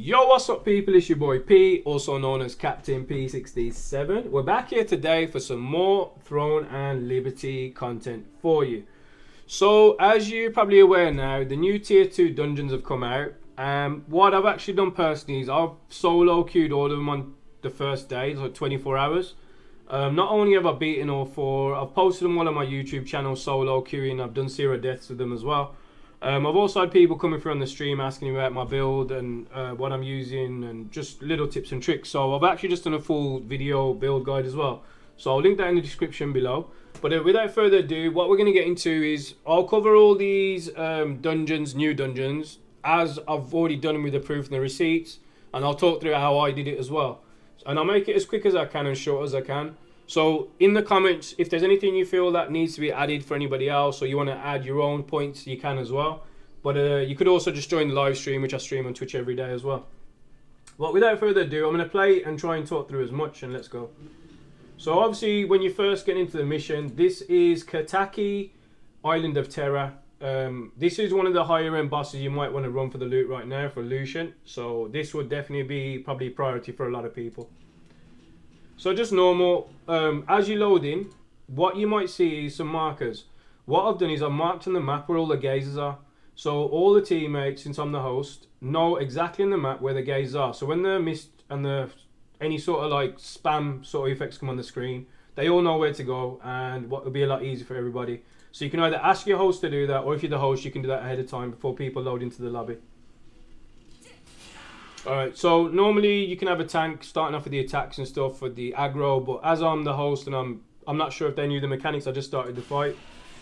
Yo, what's up people, it's your boy P, also known as Captain P67. We're back here today for some more Throne and Liberty content for you. So, as you're probably aware now, the new tier 2 dungeons have come out. What I've actually done personally is I've solo queued all of them on the first day, so 24 hours. Not only have I beaten all 4, I've posted them all on my YouTube channel solo queuing. I've done 0 deaths with them as well. I've also had people coming through on the stream asking me about my build and what I'm using and just little tips and tricks. So I've actually just done a full video build guide as well. So I'll link that in the description below. But without further ado, what we're going to get into is I'll cover all these dungeons, new dungeons, as I've already done them with the proof and the receipts. And I'll talk through how I did it as well. And I'll make it as quick as I can and short as I can. So in the comments, if there's anything you feel that needs to be added for anybody else, or you want to add your own points, you can as well. But you could also just join the live stream, which I stream on Twitch every day as well. But without further ado, I'm going to play and try and talk through as much, and let's go. So obviously, when you first get into the mission, this is Kertaki, Island of Terror. This is one of the higher end bosses you might want to run for the loot right now for Lucian. So this would definitely be probably priority for a lot of people. So just normal, as you load in, what you might see is some markers. What I've done is I've marked on the map where all the gazers are. So all the teammates, since I'm the host, know exactly in the map where the gazers are. So when the mist and any sort of like spam sort of effects come on the screen, they all know where to go, and what will be a lot easier for everybody. So you can either ask your host to do that, or if you're the host, you can do that ahead of time before people load into the lobby. Alright, so normally you can have a tank starting off with the attacks and stuff for the aggro, but as I'm the host and I'm not sure if they knew the mechanics, I just started the fight.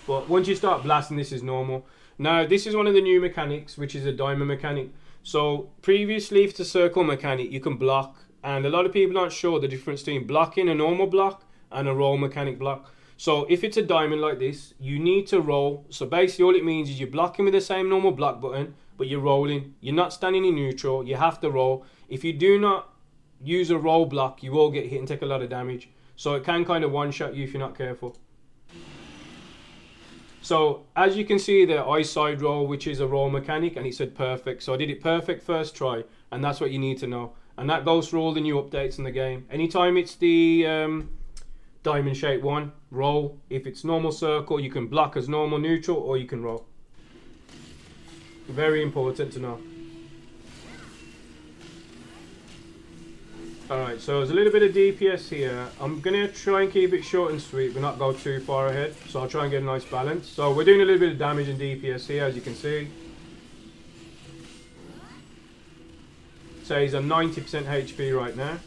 But once you start blasting, this is normal. Now, this is one of the new mechanics, which is a diamond mechanic. So previously, if it's a circle mechanic, you can block, and a lot of people aren't sure the difference between blocking a normal block and a roll mechanic block. So if it's a diamond like this, you need to roll. So basically all it means is you're blocking with the same normal block button, but you're rolling. You're not standing in neutral, you have to roll. If you do not use a roll block, you will get hit and take a lot of damage. So it can kind of one-shot you if you're not careful. So as you can see there, I side roll, which is a roll mechanic, and it said perfect. So I did it perfect first try, and that's what you need to know. And that goes for all the new updates in the game. Anytime it's the diamond shape one, roll. If it's normal circle, you can block as normal neutral, or you can roll. Very important to know. Alright, so there's a little bit of DPS here. I'm going to try and keep it short and sweet, but not go too far ahead. So I'll try and get a nice balance. So we're doing a little bit of damage in DPS here, as you can see. So he's on 90% HP right now.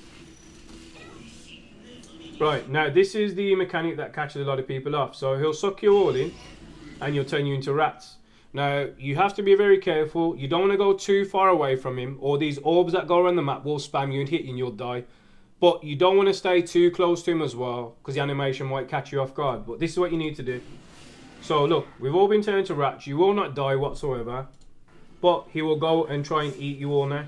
Right, now this is the mechanic that catches a lot of people off. So he'll suck you all in, and he'll turn you into rats. Now, you have to be very careful. You don't want to go too far away from him, or these orbs that go around the map will spam you and hit you and you'll die. But you don't want to stay too close to him as well, because the animation might catch you off guard. But this is what you need to do. So look, we've all been turned to rats. You will not die whatsoever, but he will go and try and eat you all now.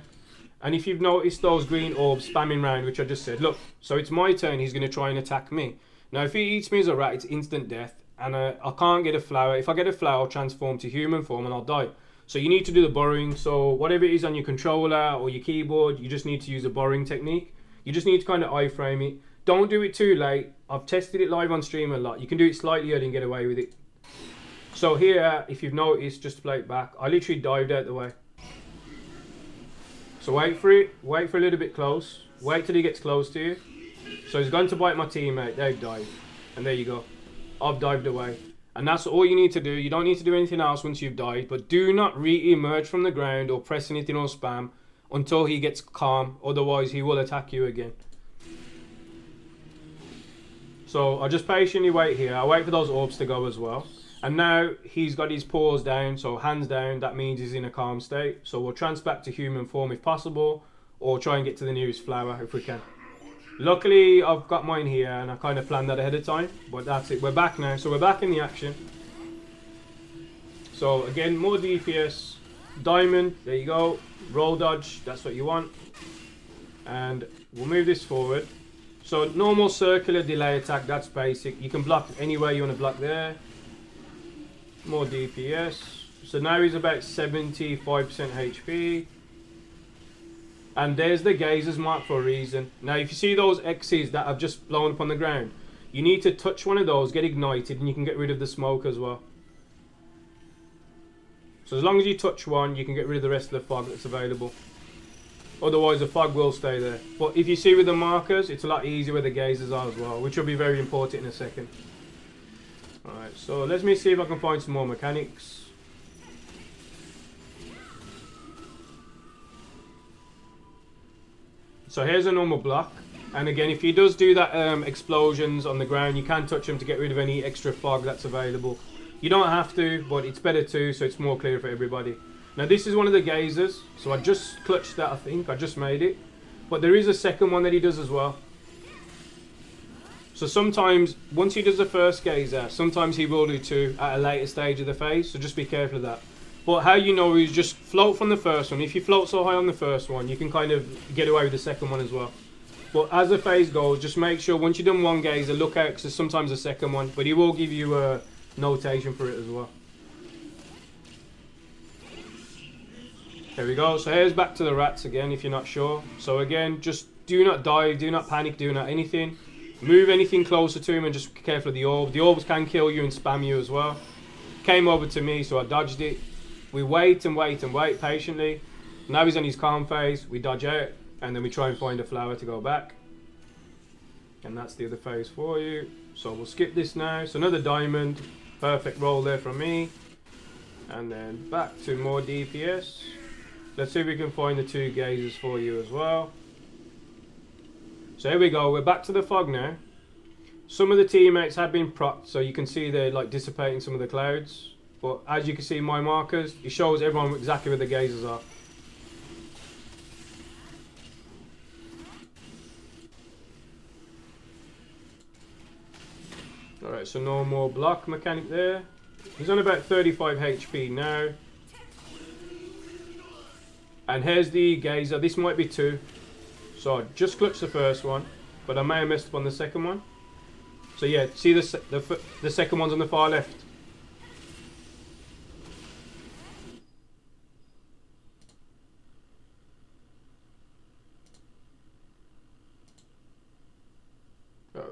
And if you've noticed those green orbs spamming round, which I just said, look, so it's my turn, he's going to try and attack me. Now, if he eats me as a rat, it's instant death. And I can't get a flower. If I get a flower, I'll transform to human form and I'll die. So you need to do the burrowing. So whatever it is on your controller or your keyboard, you just need to use a burrowing technique. You just need to kind of iframe it. Don't do it too late. I've tested it live on stream a lot. You can do it slightly early and get away with it. So here, if you've noticed, just to play it back, I literally dived out the way. So wait for it. Wait for a little bit close. Wait till he gets close to you. So he's going to bite my teammate. They've died. And there you go. I've dived away. And that's all you need to do. You don't need to do anything else once you've died. But do not re-emerge from the ground or press anything or spam until he gets calm. Otherwise, he will attack you again. So I just patiently wait here. I wait for those orbs to go as well. And now he's got his paws down. So hands down. That means he's in a calm state. So we'll trance back to human form if possible. Or try and get to the nearest flower if we can. Luckily, I've got mine here, and I kind of planned that ahead of time. But that's it. We're back now. So we're back in the action. So again, more DPS. Diamond. There you go. Roll dodge. That's what you want. And we'll move this forward. So normal circular delay attack. That's basic. You can block anywhere you want to block there. More DPS. So now he's about 75% HP. And there's the gazers marked for a reason. Now if you see those X's that have just blown up on the ground, you need to touch one of those, get ignited, and you can get rid of the smoke as well. So as long as you touch one, you can get rid of the rest of the fog that's available. Otherwise the fog will stay there. But if you see with the markers, it's a lot easier where the gazers are as well, which will be very important in a second. Alright, so let me see if I can find some more mechanics. So here's a normal block. And again, if he does do that explosions on the ground, you can touch them to get rid of any extra fog that's available. You don't have to, but it's better to, so it's more clear for everybody. Now this is one of the gazers, so I just clutched that, I think, I just made it. But there is a second one that he does as well. So sometimes, once he does the first gazer, sometimes he will do two at a later stage of the phase, so just be careful of that. But how you know is just float from the first one. If you float so high on the first one, you can kind of get away with the second one as well. But as the phase goes, just make sure once you've done one gazer, look out because there's sometimes a second one, but he will give you a notation for it as well. There we go. So here's back to the rats again if you're not sure. So again, just do not dive, do not panic, do not anything. Move anything closer to him and just be careful of the orb. The orbs can kill you and spam you as well. Came over to me, so I dodged it. We wait and wait and wait patiently. Now he's on his calm phase. We dodge out and then we try and find a flower to go back. And that's the other phase for you. So we'll skip this now. So another diamond. Perfect roll there from me. And then back to more DPS. Let's see if we can find the two gazers for you as well. So here we go, we're back to the fog now. Some of the teammates have been propped, so you can see they're like dissipating some of the clouds. But as you can see in my markers, it shows everyone exactly where the gazers are. Alright, so no more block mechanic there. He's on about 35 HP now. And here's the gazer. This might be two. So I just clutched the first one, but I may have messed up on the second one. So yeah, see the second one's on the far left.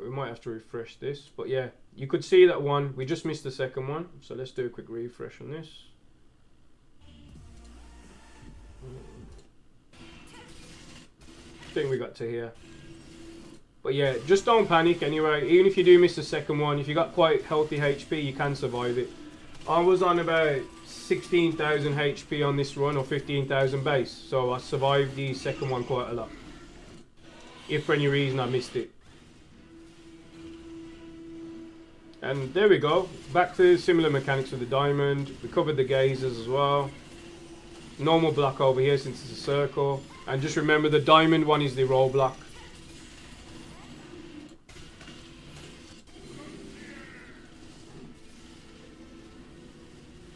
We might have to refresh this, but yeah, you could see that one. We just missed the second one, so let's do a quick refresh on this. I think we got to here. But yeah, just don't panic anyway. Even if you do miss the second one, if you got quite healthy HP, you can survive it. I was on about 16,000 HP on this run, or 15,000 base, so I survived the second one quite a lot. If for any reason I missed it. And there we go, back to similar mechanics with the diamond. We covered the gazers as well. Normal block over here since it's a circle. And just remember the diamond one is the roll block.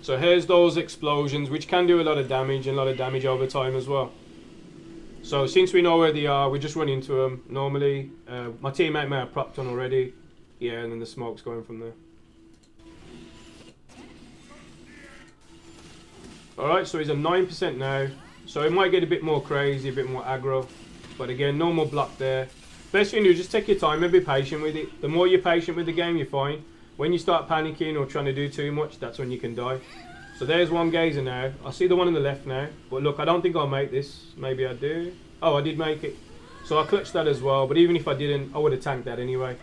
So here's those explosions, which can do a lot of damage and a lot of damage over time as well. So since we know where they are, we just run into them normally. My teammate may have propped on already. Yeah, and then the smoke's going from there. Alright, so he's at 9% now. So it might get a bit more crazy, a bit more aggro. But again, normal block there. Best thing to do, just take your time and be patient with it. The more you're patient with the game, you're fine. When you start panicking or trying to do too much, that's when you can die. So there's one gazer now. I see the one on the left now. But look, I don't think I'll make this. Maybe I do. Oh, I did make it. So I clutched that as well. But even if I didn't, I would have tanked that anyway.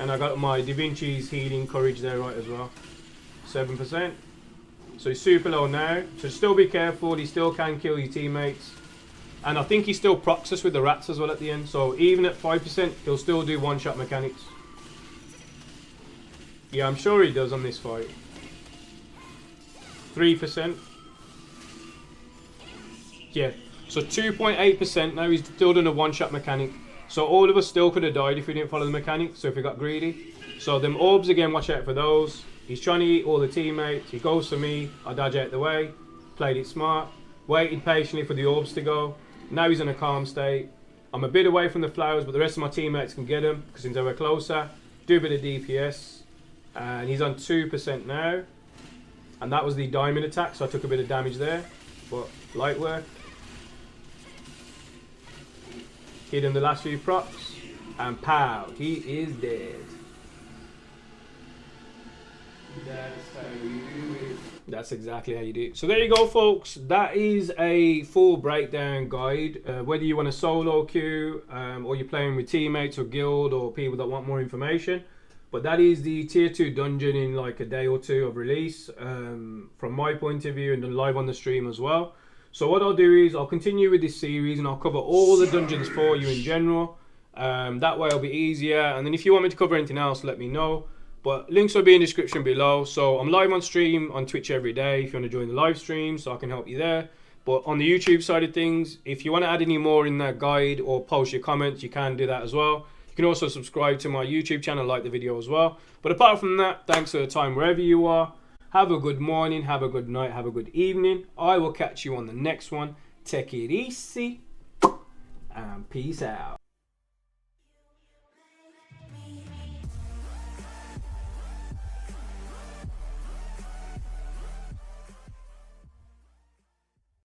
And I got my Da Vinci's healing courage there right as well. 7%. So he's super low now. So still be careful. He still can kill your teammates. And I think he still procs us with the rats as well at the end. So even at 5%, he'll still do one-shot mechanics. Yeah, I'm sure he does on this fight. 3%. Yeah. So 2.8% now. He's still doing a one-shot mechanic. So all of us still could have died if we didn't follow the mechanic, so if we got greedy. So them orbs again, watch out for those. He's trying to eat all the teammates. He goes for me. I dodge out the way. Played it smart. Waited patiently for the orbs to go. Now he's in a calm state. I'm a bit away from the flowers, but the rest of my teammates can get him because since they were closer. Do a bit of DPS. And he's on 2% now. And that was the diamond attack, so I took a bit of damage there. But light work. Hit him the last few procs, and pow, he is dead. That's how you do it. That's exactly how you do it. So there you go, folks. That is a full breakdown guide. Whether you want a solo queue or you're playing with teammates or guild or people that want more information. But that is the tier 2 dungeon in like a day or two of release from my point of view, and then live on the stream as well. So what I'll do is I'll continue with this series and I'll cover all the dungeons for you in general. That way it'll be easier. And then if you want me to cover anything else, let me know. But links will be in the description below. So I'm live on stream on Twitch every day if you want to join the live stream, so I can help you there. But on the YouTube side of things, if you want to add any more in that guide or post your comments, you can do that as well. You can also subscribe to my YouTube channel, like the video as well. But apart from that, thanks for the time wherever you are. Have a good morning, have a good night, have a good evening. I will catch you on the next one. Take it easy and peace out.